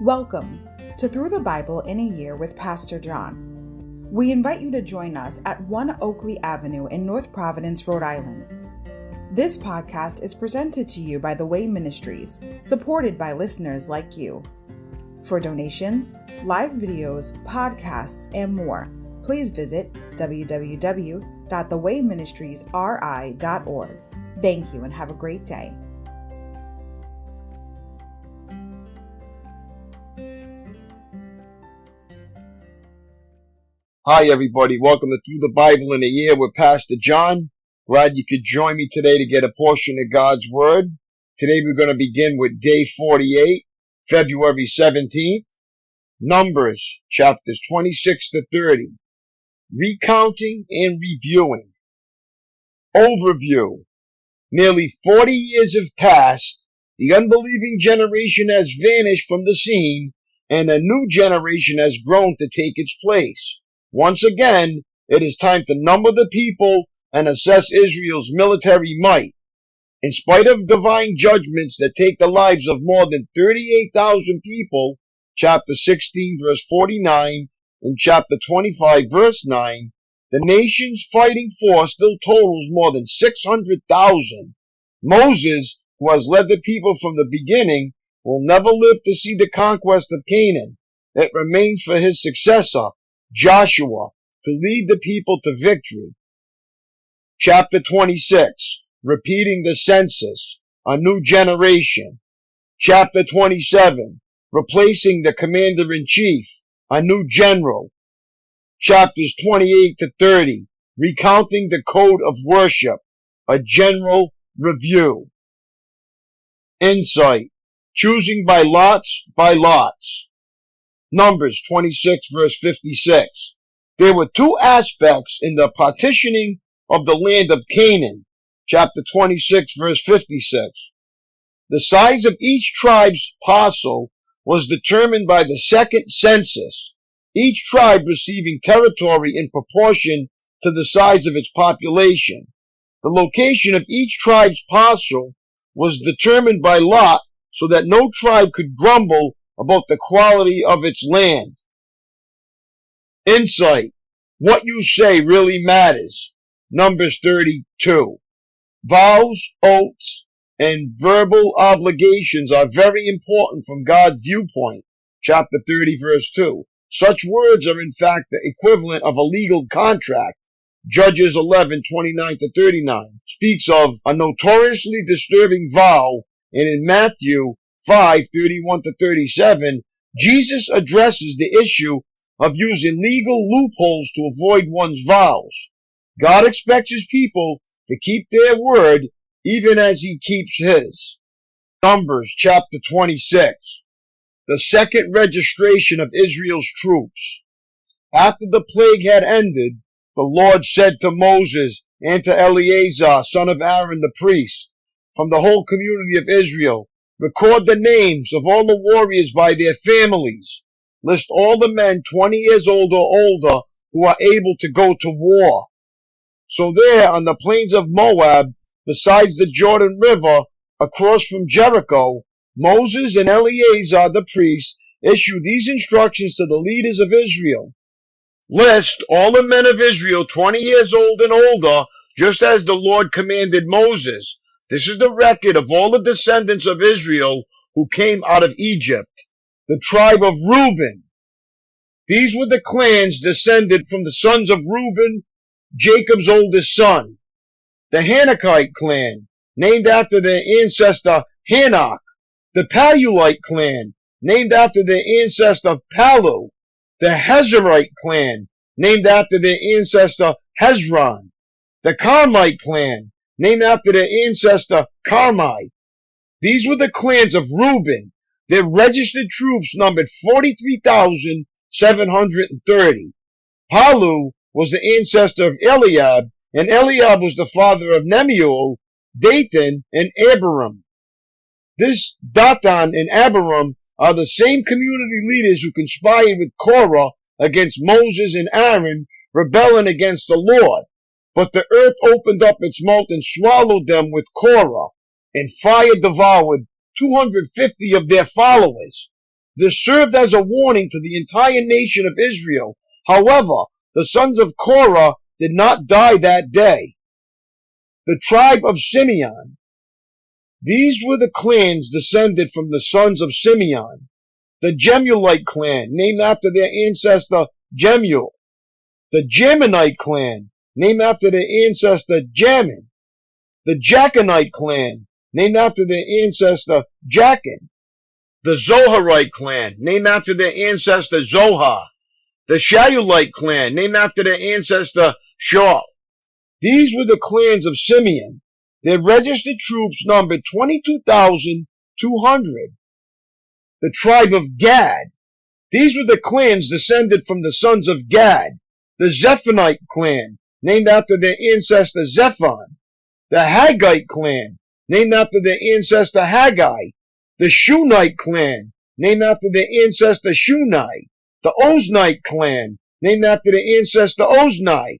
Welcome to Through the Bible in a Year with Pastor John. We invite you to join us at 1 Oakleigh Avenue in North Providence, Rhode Island. This podcast is presented to you by The Way Ministries, supported by listeners like you. For donations, live videos, podcasts, and more, please visit www.thewayministriesri.org. Thank you and have a great day. Hi everybody, welcome to Through the Bible in a Year with Pastor John. Glad you could join me today to get a portion of God's Word. Today we're going to begin with day 48, February 17th. Numbers, chapters 26 to 30. Recounting and reviewing. Overview. Nearly 40 years have passed. The unbelieving generation has vanished from the scene, and a new generation has grown to take its place. Once again, it is time to number the people and assess Israel's military might. In spite of divine judgments that take the lives of more than 38,000 people, chapter 16 verse 49 and chapter 25 verse 9, the nation's fighting force still totals more than 600,000. Moses, who has led the people from the beginning, will never live to see the conquest of Canaan. It remains for his successor, Joshua, to lead the people to victory. Chapter 26, repeating the census, a new generation. Chapter 27, replacing the commander-in-chief, a new general. Chapters 28 to 30, recounting the code of worship, a general review. Insight, choosing by lots, Numbers 26 verse 56. There were two aspects in the partitioning of the land of Canaan. Chapter 26 verse 56. The size of each tribe's parcel was determined by the second census, each tribe receiving territory in proportion to the size of its population. The location of each tribe's parcel was determined by lot so that no tribe could grumble about the quality of its land. Insight. What you say really matters. Numbers 32. Vows, oaths, and verbal obligations are very important from God's viewpoint. Chapter 30 verse 2. Such words are in fact the equivalent of a legal contract. Judges 11:29 to 39 speaks of a notoriously disturbing vow, and in Matthew 5:31 to 37, Jesus addresses the issue of using legal loopholes to avoid one's vows. God expects his people to keep their word even as he keeps his. Numbers chapter 26. The second registration of Israel's troops. After the plague had ended, the Lord said to Moses and to Eleazar, son of Aaron the priest, from the whole community of Israel, record the names of all the warriors by their families. List all the men 20 years old or older who are able to go to war. So there on the plains of Moab, besides the Jordan River, across from Jericho, Moses and Eleazar the priest issued these instructions to the leaders of Israel. List all the men of Israel 20 years old and older, just as the Lord commanded Moses. This is the record of all the descendants of Israel who came out of Egypt. The tribe of Reuben. These were the clans descended from the sons of Reuben, Jacob's oldest son. The Hanakite clan, named after their ancestor Hanok. The Palulite clan, named after their ancestor Palu. The Hezarite clan, named after their ancestor Hezron. The Carmite clan, named after their ancestor Carmi. These were the clans of Reuben. Their registered troops numbered 43,730. Palu was the ancestor of Eliab, and Eliab was the father of Nemuel, Dathan, and Abiram. This Dathan and Abiram are the same community leaders who conspired with Korah against Moses and Aaron, rebelling against the Lord. But the earth opened up its mouth and swallowed them with Korah, and fire devoured 250 of their followers. This served as a warning to the entire nation of Israel. However, the sons of Korah did not die that day. The tribe of Simeon. These were the clans descended from the sons of Simeon. The Jemuelite clan, named after their ancestor Jemuel. The Jaminite clan, named after their ancestor Jamin. The Jachinite clan, named after their ancestor Jachin. The Zoharite clan, named after their ancestor Zohar. The Shaulite clan, named after their ancestor Shaul. These were the clans of Simeon. Their registered troops numbered 22,200. The tribe of Gad. These were the clans descended from the sons of Gad. The Zephonite clan, named after their ancestor Zephon. The Haggite clan, named after their ancestor Haggai. The Shunite clan, named after their ancestor Shunai. The Oznite clan, named after their ancestor Ozni.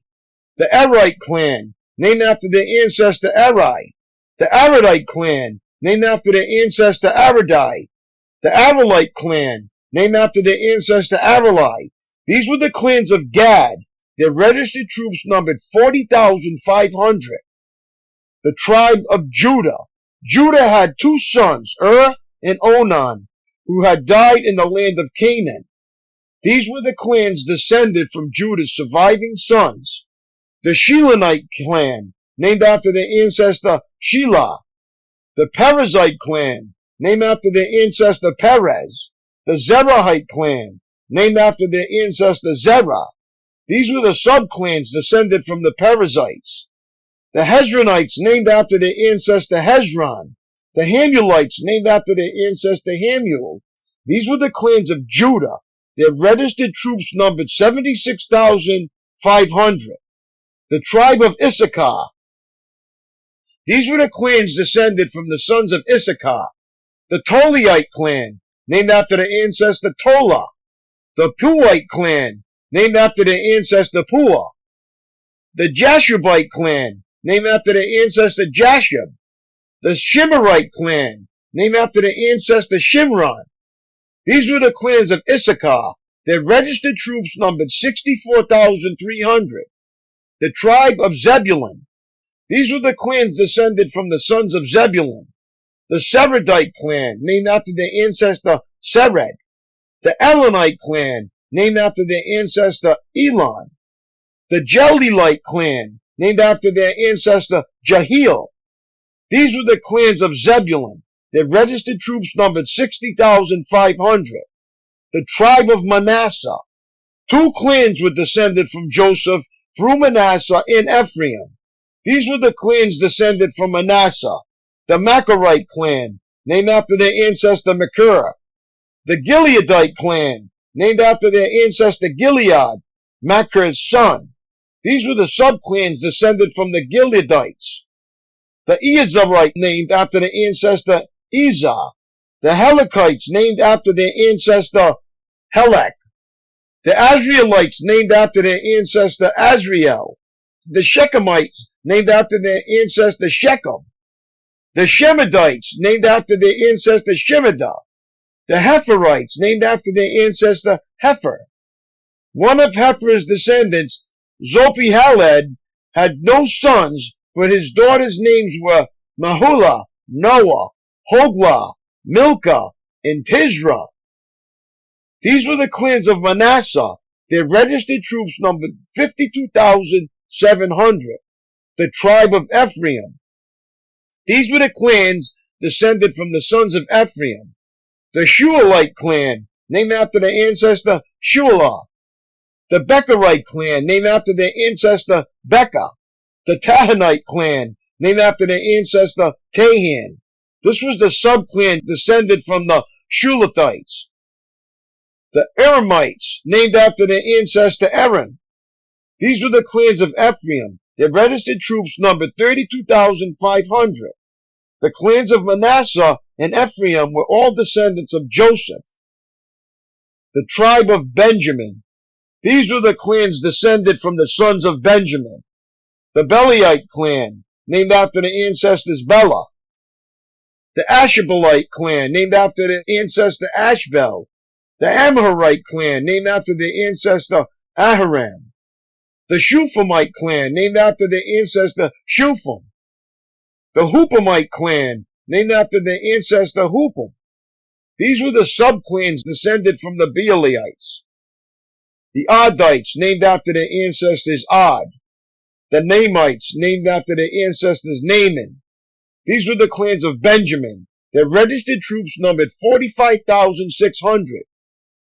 The Erite clan, named after their ancestor Eri. The Aradite clan, named after their ancestor Aradai. The Aralite clan, named after their ancestor Aralai. These were the clans of Gad. Their registered troops numbered 40,500. The tribe of Judah. Judah had two sons, and Onan, who had died in the land of Canaan. These were the clans descended from Judah's surviving sons. The Shilonite clan, named after their ancestor Shelah. The Perizzite clan, named after their ancestor Perez. The Zerahite clan, named after their ancestor Zerah. These were the subclans descended from the Perizzites. The Hezronites, named after their ancestor Hezron. The Hamulites, named after their ancestor Hamuel. These were the clans of Judah. Their registered troops numbered 76,500. The tribe of Issachar. These were the clans descended from the sons of Issachar. The Toliite clan, named after their ancestor Tola. The Puite clan, named after their ancestor Pua. The Jashubite clan, named after their ancestor Jashub. The Shimerite clan, named after their ancestor Shimron. These were the clans of Issachar. Their registered troops numbered 64,300. The tribe of Zebulun. These were the clans descended from the sons of Zebulun. The Seredite clan, named after their ancestor Sered. The Elonite clan, named after their ancestor Elon. The Jelilite clan, named after their ancestor Jehiel. These were the clans of Zebulun. Their registered troops numbered 60,500. The tribe of Manasseh. Two clans were descended from Joseph through Manasseh and Ephraim. These were the clans descended from Manasseh. The Machirite clan, named after their ancestor Machir. The Gileadite clan, named after their ancestor Gilead, Machir's son. These were the subclans descended from the Gileadites. The Eazarite, named after their ancestor Ezar. The Helekites, named after their ancestor Helek. The Azraelites, named after their ancestor Azrael. The Shechemites, named after their ancestor Shechem. The Shemedites, named after their ancestor Shemedah. The Heferites, named after their ancestor Hefer. One of Hefer's descendants, Zophihaled, had no sons, but his daughters' names were Mahula, Noah, Hoglah, Milcah, and Tisra. These were the clans of Manasseh. Their registered troops numbered 52,700. The tribe of Ephraim. These were the clans descended from the sons of Ephraim. The Shualite clan, named after their ancestor Shualah. The Becherite clan, named after their ancestor Becca. The Tahanite clan, named after their ancestor Tahan. This was the subclan descended from the Shulathites. The Eramites, named after their ancestor Aaron. These were the clans of Ephraim. Their registered troops numbered 32,500. The clans of Manasseh and Ephraim were all descendants of Joseph. The tribe of Benjamin. These were the clans descended from the sons of Benjamin. The Beliite clan, named after the ancestors Bela. The Ashabelite clan, named after their ancestor Ashbel. The Amorite clan, named after their ancestor Ahiram. The Shuphamite clan, named after their ancestor Shupham. The Hupamite clan, named after their ancestor Hupam. These were the subclans descended from the Bealites. The Odites, named after their ancestors Od. The Namites, named after their ancestors Naaman. These were the clans of Benjamin. Their registered troops numbered 45,600.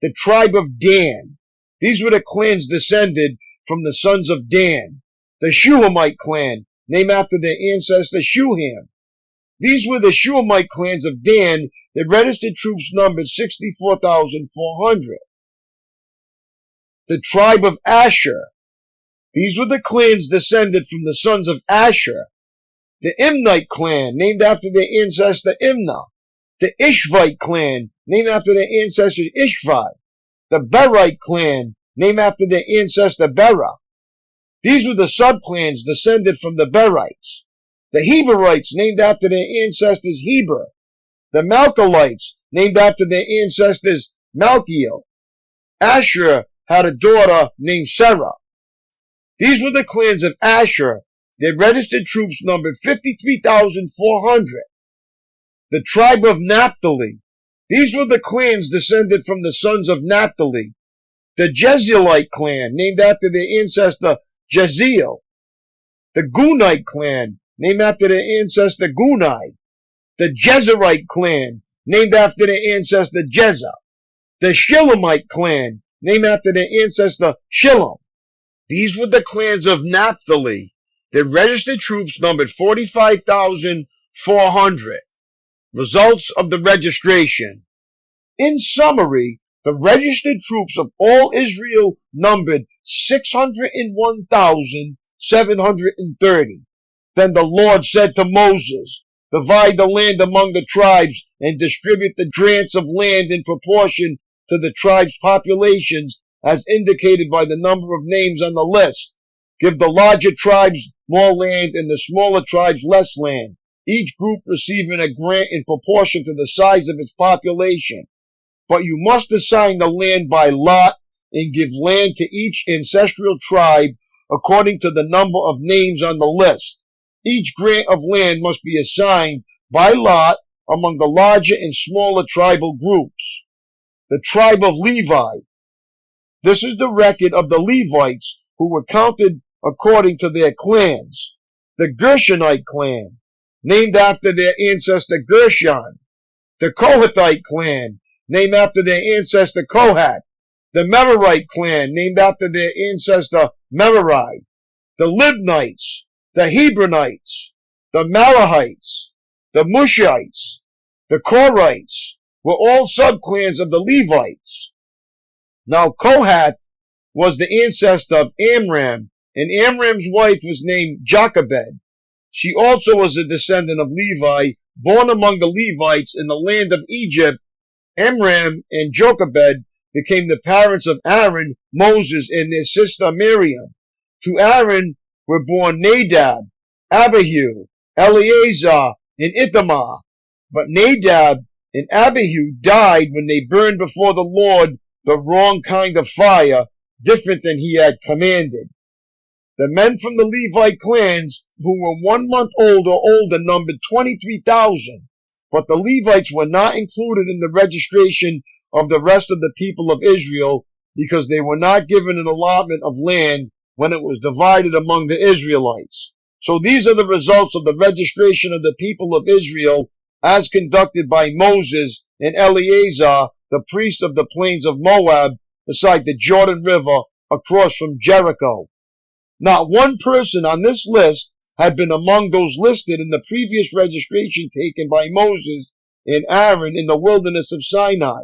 The tribe of Dan. These were the clans descended from the sons of Dan. The Shuhamite clan, named after their ancestor Shuham. These were the Shuhamite clans of Dan. Their registered troops numbered 64,400. The tribe of Asher. These were the clans descended from the sons of Asher. The Imnite clan, named after their ancestor Imnah. The Ishvite clan, named after their ancestor Ishvi. The Berite clan, named after their ancestor Bera. These were the subclans descended from the Berites. The Heberites, named after their ancestors Heber. The Malchalites, named after their ancestors Malchiel. Asher had a daughter named Sarah. These were the clans of Asher. Their registered troops numbered 53,400. The tribe of Naphtali. These were the clans descended from the sons of Naphtali. The Jezielite clan, named after their ancestor Jeziel. The Gunite clan, named after their ancestor Gunai. The Jezerite clan, named after their ancestor Jeza. The Shilamite clan, named after their ancestor Shillam. These were the clans of Naphtali. Their registered troops numbered 45,400. Results of the registration. In summary, the registered troops of all Israel numbered 601,730. Then the Lord said to Moses, divide the land among the tribes and distribute the grants of land in proportion to the tribes' populations as indicated by the number of names on the list. Give the larger tribes more land and the smaller tribes less land, each group receiving a grant in proportion to the size of its population. But you must assign the land by lot and give land to each ancestral tribe according to the number of names on the list. Each grant of land must be assigned by lot among the larger and smaller tribal groups. The tribe of Levi. This is the record of the Levites who were counted according to their clans. The Gershonite clan, named after their ancestor Gershon. The Kohathite clan, named after their ancestor Kohath. The Merarite clan, named after their ancestor Merari. The Libnites, the Hebronites, the Malahites, the Mushites, the Korites were all subclans of the Levites. Now Kohath was the ancestor of Amram, and Amram's wife was named Jochebed. She also was a descendant of Levi, born among the Levites in the land of Egypt. Amram and Jochebed became the parents of Aaron, Moses, and their sister Miriam. To Aaron were born Nadab, Abihu, Eleazar, and Ithamar. But Nadab and Abihu died when they burned before the Lord the wrong kind of fire, different than he had commanded. The men from the Levite clans who were 1 month old or older numbered 23,000, but the Levites were not included in the registration of the rest of the people of Israel because they were not given an allotment of land when it was divided among the Israelites. So these are the results of the registration of the people of Israel as conducted by Moses and Eleazar, the priest of the plains of Moab, beside the Jordan River across from Jericho. Not one person on this list had been among those listed in the previous registration taken by Moses and Aaron in the wilderness of Sinai.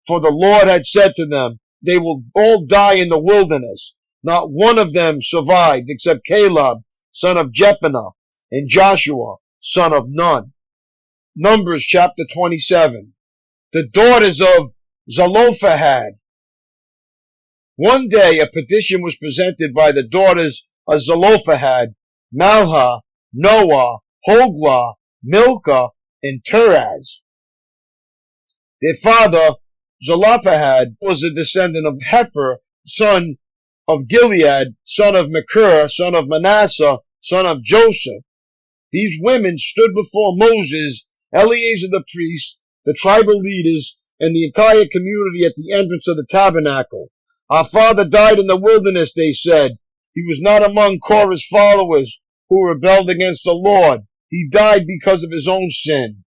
For the Lord had said to them, they will all die in the wilderness. Not one of them survived except Caleb, son of Jephunneh, and Joshua, son of Nun. Numbers chapter 27. The daughters of Zelophehad. One day a petition was presented by the daughters of Zelophehad, Malha, Noah, Hoglah, Milcah, and Tiraz. Their father, Zelophehad was a descendant of Hepher, son of Gilead, son of Machir, son of Manasseh, son of Joseph. These women stood before Moses, Eleazar the priest, the tribal leaders, and the entire community at the entrance of the tabernacle. Our father died in the wilderness, they said. He was not among Korah's followers who rebelled against the Lord. He died because of his own sin.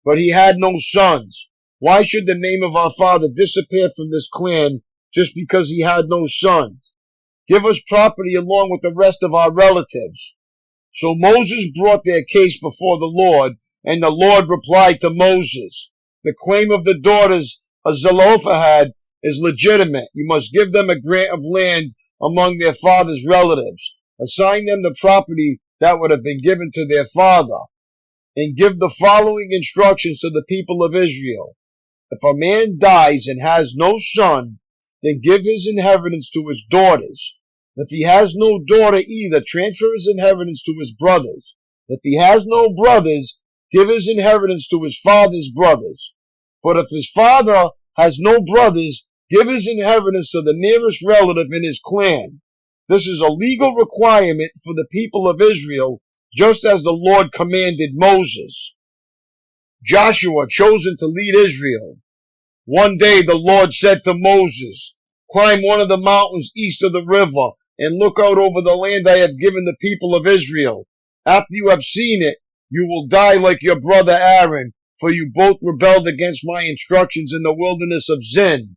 But he had no sons. Why should the name of our father disappear from this clan just because he had no sons? Give us property along with the rest of our relatives. So Moses brought their case before the Lord, and the Lord replied to Moses, the claim of the daughters of Zelophehad is legitimate. You must give them a grant of land among their father's relatives. Assign them the property that would have been given to their father. And give the following instructions to the people of Israel. If a man dies and has no son, then give his inheritance to his daughters. If he has no daughter either, transfer his inheritance to his brothers. If he has no brothers, give his inheritance to his father's brothers. But if his father has no brothers, give his inheritance to the nearest relative in his clan. This is a legal requirement for the people of Israel, just as the Lord commanded Moses. Joshua, chosen to lead Israel. One day the Lord said to Moses, climb one of the mountains east of the river and look out over the land I have given the people of Israel. After you have seen it, you will die like your brother Aaron, for you both rebelled against my instructions in the wilderness of Zin.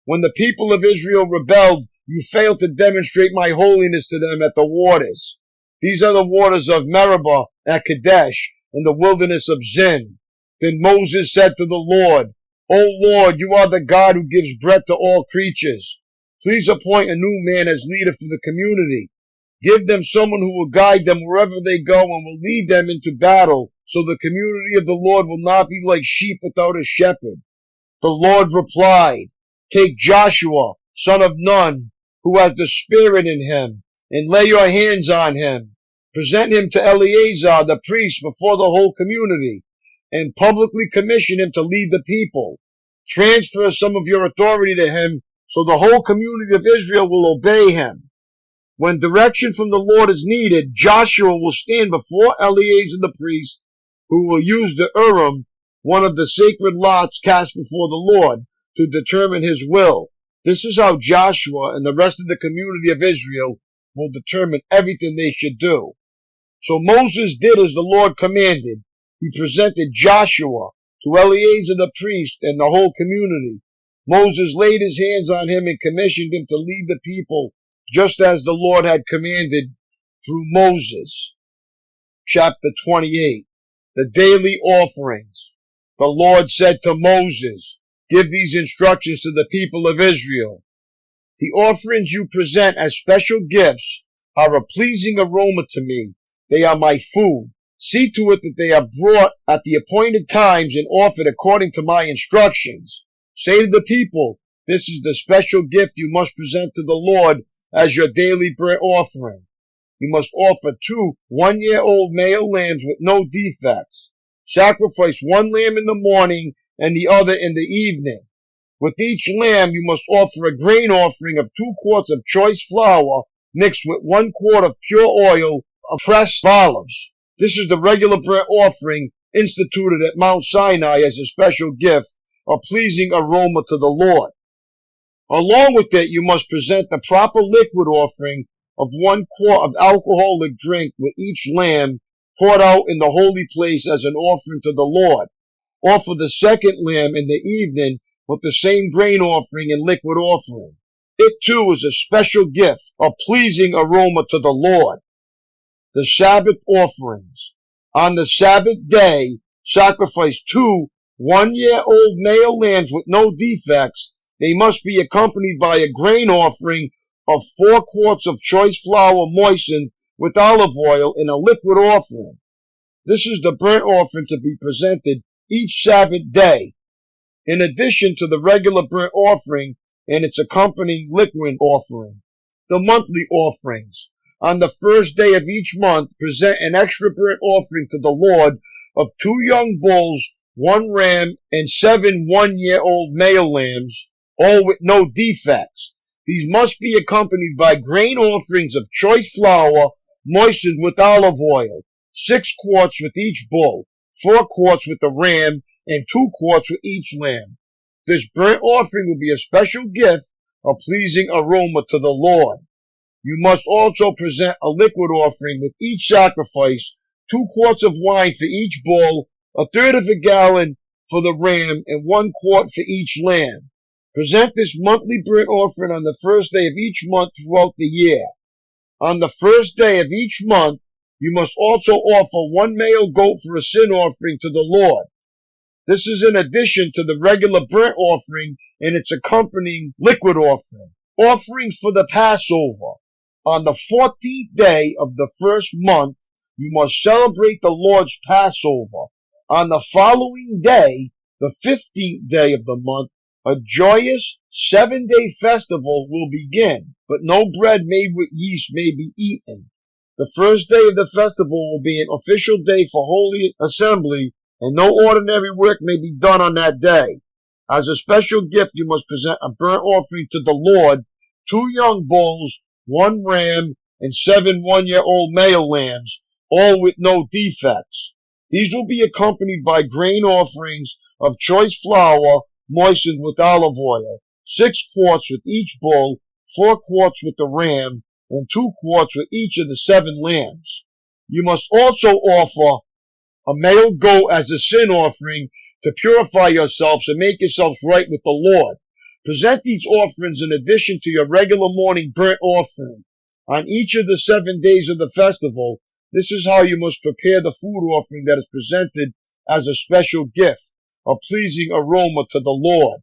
When the people of Israel rebelled, you failed to demonstrate my holiness to them at the waters. These are the waters of Meribah at Kadesh in the wilderness of Zin. Then Moses said to the Lord, O Lord, you are the God who gives breath to all creatures. Please appoint a new man as leader for the community. Give them someone who will guide them wherever they go and will lead them into battle, so the community of the Lord will not be like sheep without a shepherd. The Lord replied, take Joshua, son of Nun, who has the Spirit in him, and lay your hands on him. Present him to Eleazar the priest before the whole community, and publicly commission him to lead the people. Transfer some of your authority to him, so the whole community of Israel will obey him. When direction from the Lord is needed, Joshua will stand before Eleazar the priest, who will use the Urim, one of the sacred lots cast before the Lord, to determine his will. This is how Joshua and the rest of the community of Israel will determine everything they should do. So Moses did as the Lord commanded. He presented Joshua to Eleazar the priest and the whole community. Moses laid his hands on him and commissioned him to lead the people, just as the Lord had commanded through Moses. Chapter 28. The daily offerings. The Lord said to Moses, give these instructions to the people of Israel. The offerings you present as special gifts are a pleasing aroma to me. They are my food. See to it that they are brought at the appointed times and offered according to my instructions. Say to the people, this is the special gift you must present to the Lord as your daily burnt offering. You must offer 2 one-year-old male lambs with no defects. Sacrifice one lamb in the morning and the other in the evening. With each lamb you must offer a grain offering of 2 quarts of choice flour mixed with 1 quart of pure oil of pressed olives. This is the regular burnt offering instituted at Mount Sinai as a special gift, a pleasing aroma to the Lord. Along with it, you must present the proper liquid offering of 1 quart of alcoholic drink with each lamb poured out in the holy place as an offering to the Lord. Offer the second lamb in the evening with the same grain offering and liquid offering. It too is a special gift, a pleasing aroma to the Lord. The Sabbath offerings. On the Sabbath day, sacrifice 2 one-year-old male lambs with no defects. They must be accompanied by a grain offering of 4 quarts of choice flour moistened with olive oil and a liquid offering. This is the burnt offering to be presented each Sabbath day, in addition to the regular burnt offering and its accompanying liquid offering. The monthly offerings. On the first day of each month, present an extra burnt offering to the Lord of 2 young bulls one ram, and 7 one-year-old male lambs, all with no defects. These must be accompanied by grain offerings of choice flour moistened with olive oil, 6 quarts with each bull, 4 quarts with the ram, and 2 quarts with each lamb. This burnt offering will be a special gift, a pleasing aroma to the Lord. You must also present a liquid offering with each sacrifice, 2 quarts of wine for each bull, a third of a gallon for the ram, and 1 quart for each lamb. Present this monthly burnt offering on the first day of each month throughout the year. On the first day of each month, you must also offer 1 male goat for a sin offering to the Lord. This is in addition to the regular burnt offering and its accompanying liquid offering. Offerings for the Passover. On the 14th day of the first month, you must celebrate the Lord's Passover. On the following day, the 15th day of the month, a joyous 7-day festival will begin, but no bread made with yeast may be eaten. The first day of the festival will be an official day for Holy Assembly, and no ordinary work may be done on that day. As a special gift, you must present a burnt offering to the Lord, 2 young bulls, 1 ram, and 7 one-year-old male lambs, all with no defects. These will be accompanied by grain offerings of choice flour moistened with olive oil, 6 quarts with each bull, 4 quarts with the ram, and 2 quarts with each of the 7 lambs. You must also offer a male goat as a sin offering to purify yourselves and make yourselves right with the Lord. Present these offerings in addition to your regular morning burnt offering. On each of the 7 days of the festival, this is how you must prepare the food offering that is presented as a special gift, a pleasing aroma to the Lord.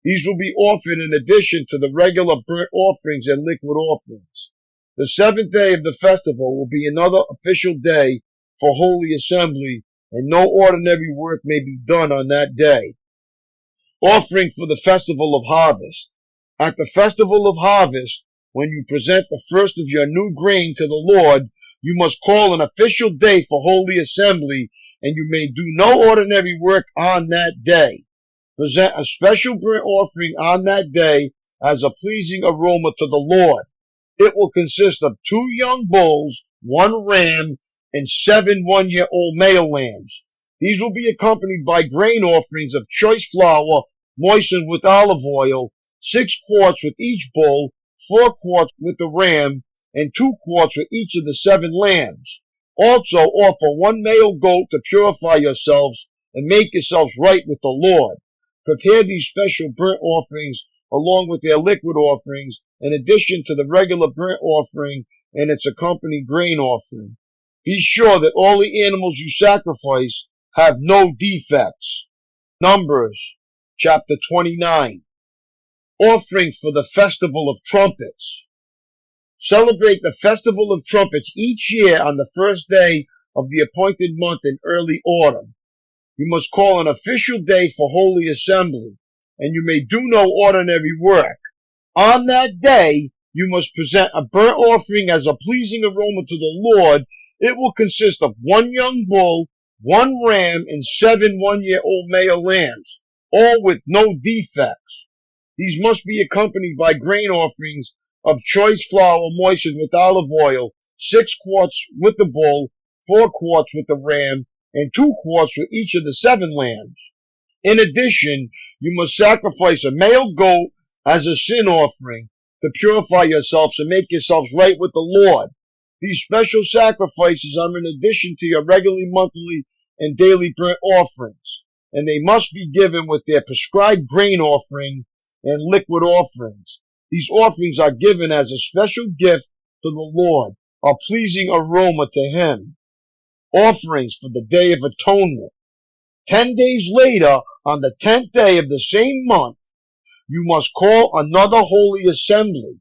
These will be offered in addition to the regular burnt offerings and liquid offerings. The 7th day of the festival will be another official day for Holy Assembly, and no ordinary work may be done on that day. Offering for the Festival of Harvest. At the Festival of Harvest, when you present the first of your new grain to the Lord, you must call an official day for Holy Assembly, and you may do no ordinary work on that day. Present a special burnt offering on that day as a pleasing aroma to the Lord. It will consist of 2 young bulls, 1 ram, and 7 one-year-old male lambs. These will be accompanied by grain offerings of choice flour moistened with olive oil, 6 quarts with each bull, 4 quarts with the ram, and 2 quarts with each of the 7 lambs. Also offer 1 male goat to purify yourselves and make yourselves right with the Lord. Prepare these special burnt offerings along with their liquid offerings in addition to the regular burnt offering and its accompanying grain offering. Be sure that all the animals you sacrifice have no defects. Numbers chapter 29. Offering for the Festival of Trumpets. Celebrate the Festival of Trumpets each year on the first day of the appointed month in early autumn. You must call an official day for Holy Assembly, and you may do no ordinary work. On that day, you must present a burnt offering as a pleasing aroma to the Lord. It will consist of 1 young bull, 1 ram, and 7 one-year-old male lambs, all with no defects. These must be accompanied by grain offerings of choice flour moistened with olive oil, 6 quarts with the bull, 4 quarts with the ram, and 2 quarts with each of the 7 lambs. In addition, you must sacrifice a male goat as a sin offering to purify yourselves and make yourselves right with the Lord. These special sacrifices are in addition to your regularly monthly and daily burnt offerings, and they must be given with their prescribed grain offering and liquid offerings. These offerings are given as a special gift to the Lord, a pleasing aroma to Him. Offerings for the Day of Atonement. 10 days later, on the 10th day of the same month, you must call another holy assembly.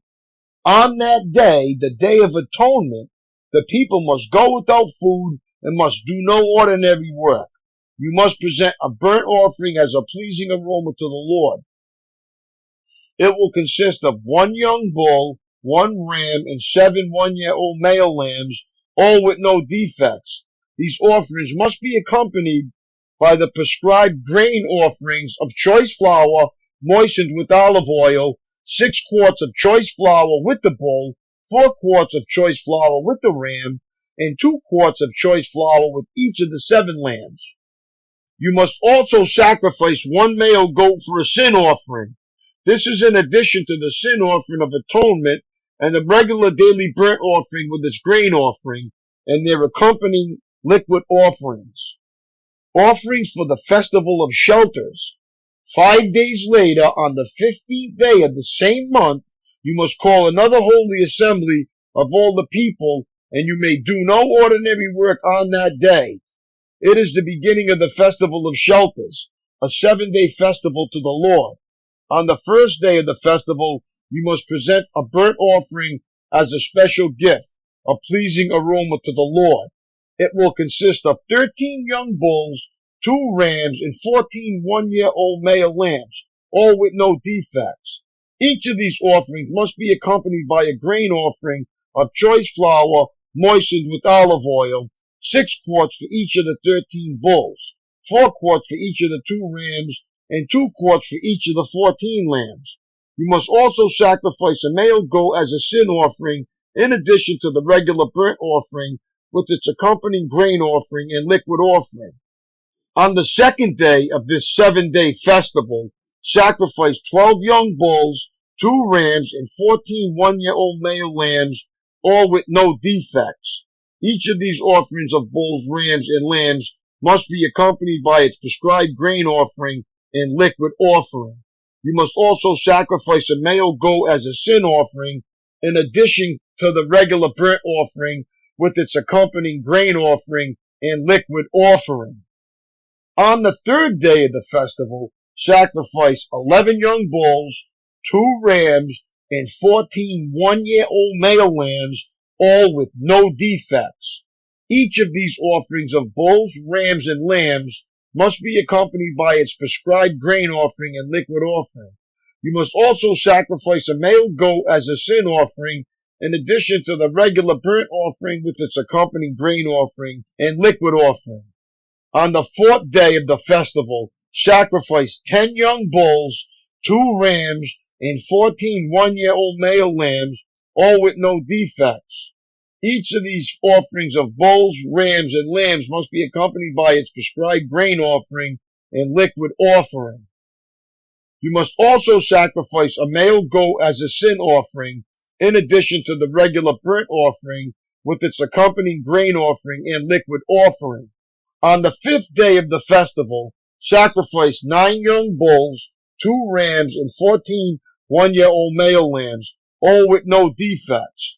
On that day, the Day of Atonement, the people must go without food and must do no ordinary work. You must present a burnt offering as a pleasing aroma to the Lord. It will consist of 1 young bull, 1 ram, and 7 one-year-old male lambs, all with no defects. These offerings must be accompanied by the prescribed grain offerings of choice flour moistened with olive oil, 6 quarts of choice flour with the bull, 4 quarts of choice flour with the ram, and 2 quarts of choice flour with each of the 7 lambs. You must also sacrifice 1 male goat for a sin offering. This is in addition to the sin offering of atonement and the regular daily burnt offering with its grain offering and their accompanying liquid offerings. Offerings for the Festival of Shelters. 5 days later, on the 15th day of the same month, you must call another holy assembly of all the people, and you may do no ordinary work on that day. It is the beginning of the Festival of Shelters, a 7-day festival to the Lord. On the first day of the festival, you must present a burnt offering as a special gift, a pleasing aroma to the Lord. It will consist of 13 young bulls, 2 rams, and 14 one-year-old male lambs, all with no defects. Each of these offerings must be accompanied by a grain offering of choice flour moistened with olive oil, 6 quarts for each of the 13 bulls, 4 quarts for each of the 2 rams, and 2 quarts for each of the 14 lambs. You must also sacrifice a male goat as a sin offering, in addition to the regular burnt offering, with its accompanying grain offering and liquid offering. On the second day of this 7-day festival, sacrifice 12 young bulls, 2 rams, and 14 one-year-old male lambs, all with no defects. Each of these offerings of bulls, rams, and lambs must be accompanied by its prescribed grain offering and liquid offering. You must also sacrifice a male goat as a sin offering, in addition to the regular burnt offering with its accompanying grain offering and liquid offering. On the 3rd day of the festival, sacrifice 11 young bulls, 2 rams, and 14 one-year-old male lambs, all with no defects. Each of these offerings of bulls, rams, and lambs must be accompanied by its prescribed grain offering and liquid offering. You must also sacrifice a male goat as a sin offering, in addition to the regular burnt offering with its accompanying grain offering and liquid offering. On the 4th day of the festival, sacrifice 10 young bulls, 2 rams, and 14 one-year-old male lambs, all with no defects. Each of these offerings of bulls, rams, and lambs must be accompanied by its prescribed grain offering and liquid offering. You must also sacrifice a male goat as a sin offering, in addition to the regular burnt offering with its accompanying grain offering and liquid offering. On the 5th day of the festival, sacrifice 9 young bulls, 2 rams, and 14 one-year-old male lambs, all with no defects.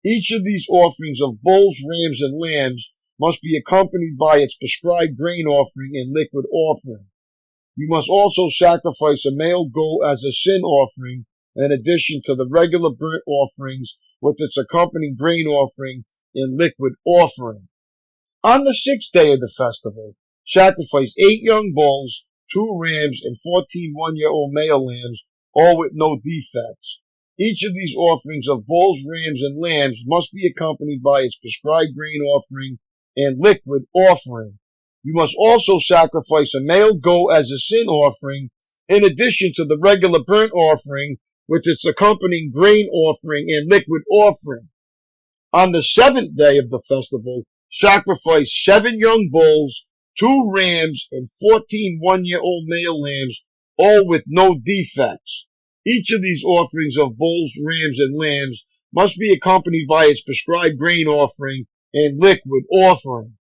Each of these offerings of bulls, rams, and lambs must be accompanied by its prescribed grain offering and liquid offering. You must also sacrifice a male goat as a sin offering, in addition to the regular burnt offerings with its accompanying grain offering and liquid offering. On the 6th day of the festival, sacrifice 8 young bulls, 2 rams, and 14 one-year-old male lambs, all with no defects. Each of these offerings of bulls, rams, and lambs must be accompanied by its prescribed grain offering and liquid offering. You must also sacrifice a male goat as a sin offering, in addition to the regular burnt offering with its accompanying grain offering and liquid offering. On the 7th day of the festival, sacrifice 7 young bulls, 2 rams, and 14 one-year-old male lambs, all with no defects. Each of these offerings of bulls, rams, and lambs must be accompanied by its prescribed grain offering and liquid offering.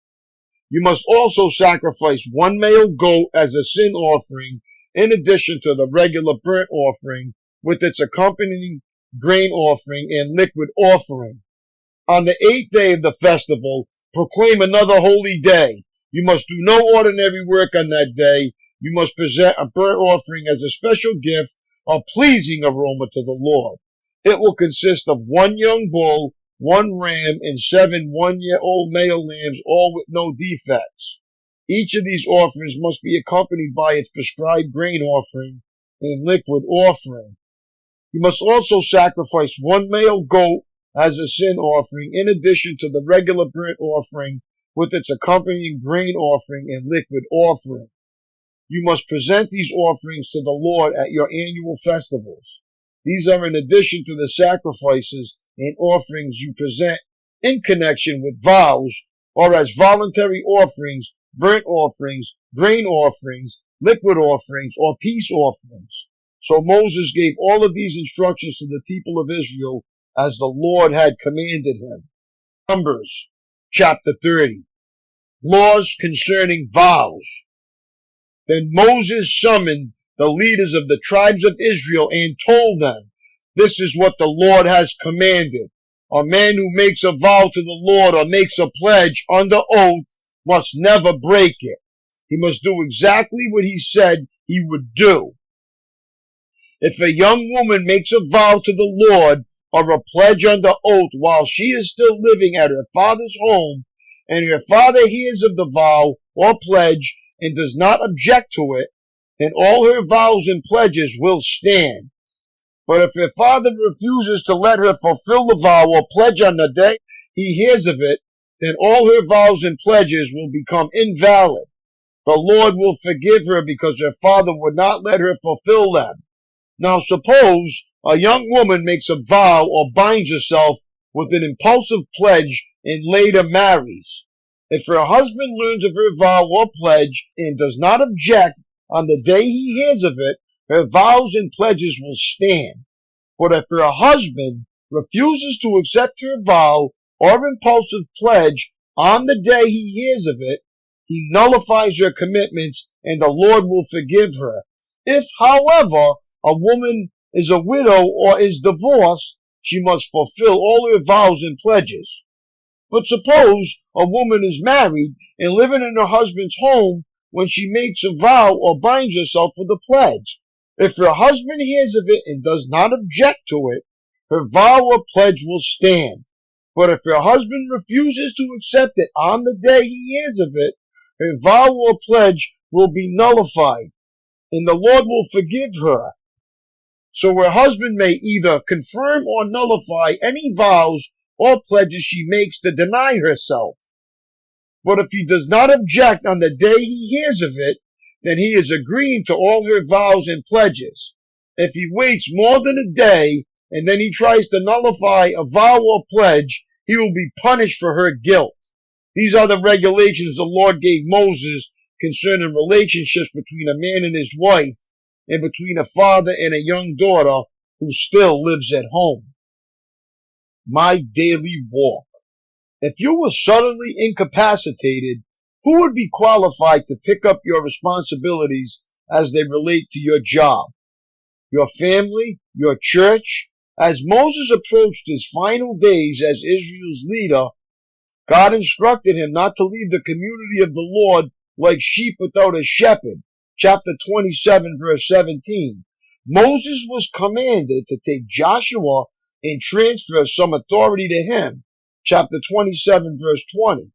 You must also sacrifice 1 male goat as a sin offering, in addition to the regular burnt offering with its accompanying grain offering and liquid offering. On the 8th day of the festival, proclaim another holy day. You must do no ordinary work on that day. You must present a burnt offering as a special gift, a pleasing aroma to the Lord. It will consist of 1 young bull, 1 ram, and 7 one-year-old male lambs, all with no defects. Each of these offerings must be accompanied by its prescribed grain offering and liquid offering. You must also sacrifice 1 male goat as a sin offering, in addition to the regular burnt offering with its accompanying grain offering and liquid offering. You must present these offerings to the Lord at your annual festivals. These are in addition to the sacrifices and offerings you present in connection with vows, or as voluntary offerings, burnt offerings, grain offerings, liquid offerings, or peace offerings. So Moses gave all of these instructions to the people of Israel as the Lord had commanded him. Numbers chapter 30. Laws concerning vows. Then Moses summoned the leaders of the tribes of Israel and told them, "This is what the Lord has commanded. A man who makes a vow to the Lord or makes a pledge under oath must never break it. He must do exactly what he said he would do. If a young woman makes a vow to the Lord or a pledge under oath while she is still living at her father's home, and her father hears of the vow or pledge and does not object to it, then all her vows and pledges will stand. But if her father refuses to let her fulfill the vow or pledge on the day he hears of it, then all her vows and pledges will become invalid. The Lord will forgive her because her father would not let her fulfill them. Now suppose a young woman makes a vow or binds herself with an impulsive pledge and later marries. If her husband learns of her vow or pledge and does not object on the day he hears of it, her vows and pledges will stand. But if her husband refuses to accept her vow or impulsive pledge on the day he hears of it, he nullifies her commitments and the Lord will forgive her. If, however, a woman is a widow or is divorced, she must fulfill all her vows and pledges. But suppose a woman is married and living in her husband's home when she makes a vow or binds herself with a pledge. If her husband hears of it and does not object to it, her vow or pledge will stand. But if her husband refuses to accept it on the day he hears of it, her vow or pledge will be nullified, and the Lord will forgive her. So her husband may either confirm or nullify any vows or pledges she makes to deny herself. But if he does not object on the day he hears of it, then he is agreeing to all her vows and pledges. If he waits more than a day and then he tries to nullify a vow or pledge, he will be punished for her guilt. These are the regulations the Lord gave Moses concerning relationships between a man and his wife, and between a father and a young daughter who still lives at home. My daily walk. If you were suddenly incapacitated, who would be qualified to pick up your responsibilities as they relate to your job? Your family? Your church? As Moses approached his final days as Israel's leader, God instructed him not to leave the community of the Lord like sheep without a shepherd. Chapter 27, verse 17. Moses was commanded to take Joshua and transfer some authority to him. Chapter 27, verse 20.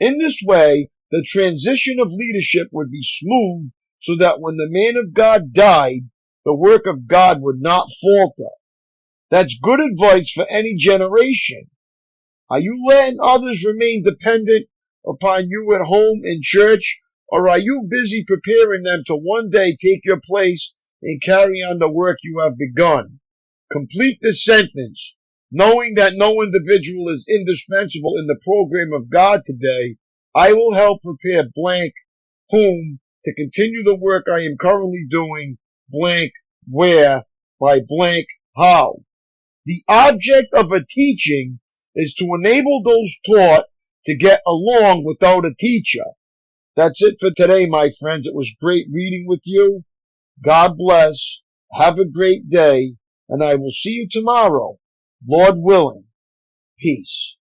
In this way, the transition of leadership would be smooth so that when the man of God died, the work of God would not falter. That's good advice for any generation. Are you letting others remain dependent upon you at home in church, or are you busy preparing them to one day take your place and carry on the work you have begun? Complete the sentence. Knowing that no individual is indispensable in the program of God today, I will help prepare blank whom to continue the work I am currently doing, blank where, by blank how. The object of a teaching is to enable those taught to get along without a teacher. That's it for today, my friends. It was great reading with you. God bless. Have a great day, and I will see you tomorrow, Lord willing. Peace.